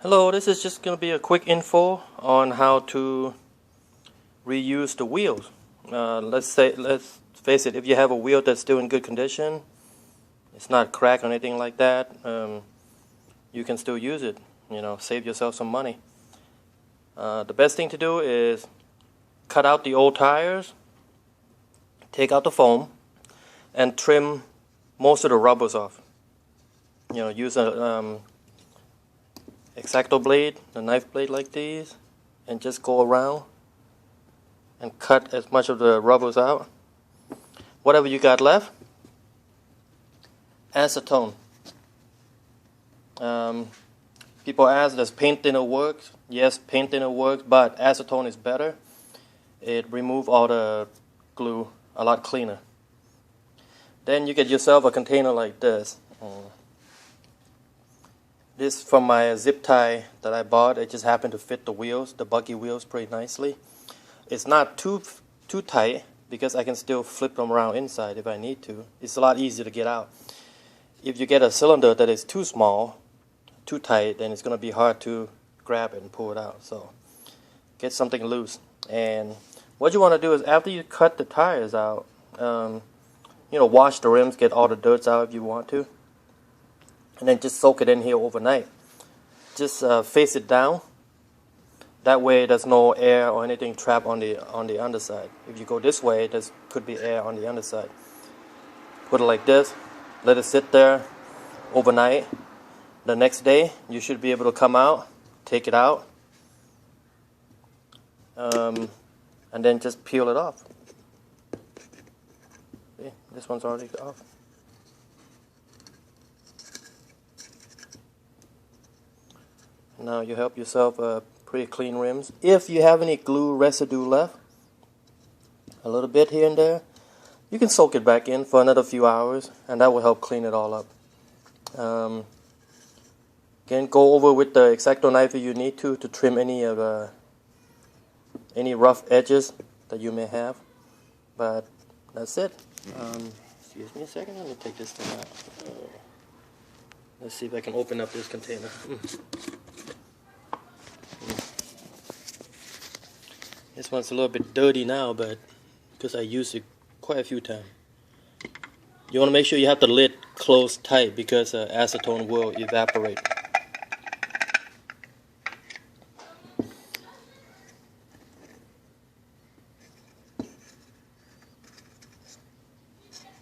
Hello, this is just going to be a quick info on how to reuse the wheels. Let's face it, if you have a wheel that's still in good condition, it's not cracked or anything like that, you can still use it, save yourself some money. The best thing to do is cut out the old tires, take out the foam, and trim most of the rubbers off. Use a Acetone blade, a knife blade like these, and just go around and cut as much of the rubbers out. Whatever you got left, acetone. People ask, does paint thinner work? Yes, paint thinner works, but acetone is better. It removes all the glue a lot cleaner. Then you get yourself a container like this. This from my zip tie that I bought. It just happened to fit the wheels, the buggy wheels, pretty nicely. It's not too tight because I can still flip them around inside if I need to. It's a lot easier to get out. If you get a cylinder that is too small, too tight, then it's going to be hard to grab it and pull it out. So get something loose. And what you want to do is after you cut the tires out, wash the rims, get all the dirt out if you want to. And then just soak it in here overnight. Just face it down. That way there's no air or anything trapped on the underside. If you go this way, there could be air on the underside. Put it like this. Let it sit there overnight. The next day, you should be able to come out, take it out, and then just peel it off. See, this one's already off. Now you help yourself pretty clean rims. If you have any glue residue left, a little bit here and there, you can soak it back in for another few hours, and that will help clean it all up. Again, go over with the X-Acto knife if you need to trim any rough edges that you may have. But that's it. Excuse me a second. Let me take this thing out. Let's see if I can open up this container. This one's a little bit dirty now, but because I used it quite a few times. You want to make sure you have the lid closed tight because acetone will evaporate.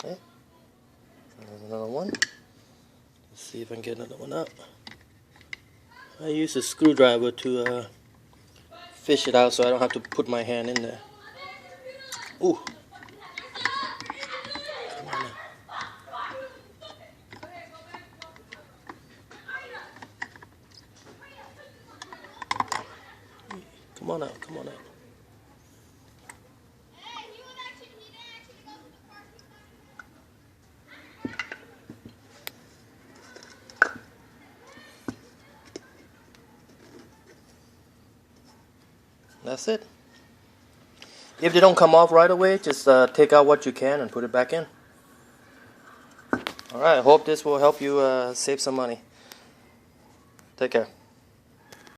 Okay. There's another one. Let's see if I can get another one out. I use a screwdriver to fish it out so I don't have to put my hand in there. Ooh. Come on now. Come on out, come on out. That's it. If they don't come off right away, just take out what you can and put it back in. Alright, I hope this will help you save some money. Take care.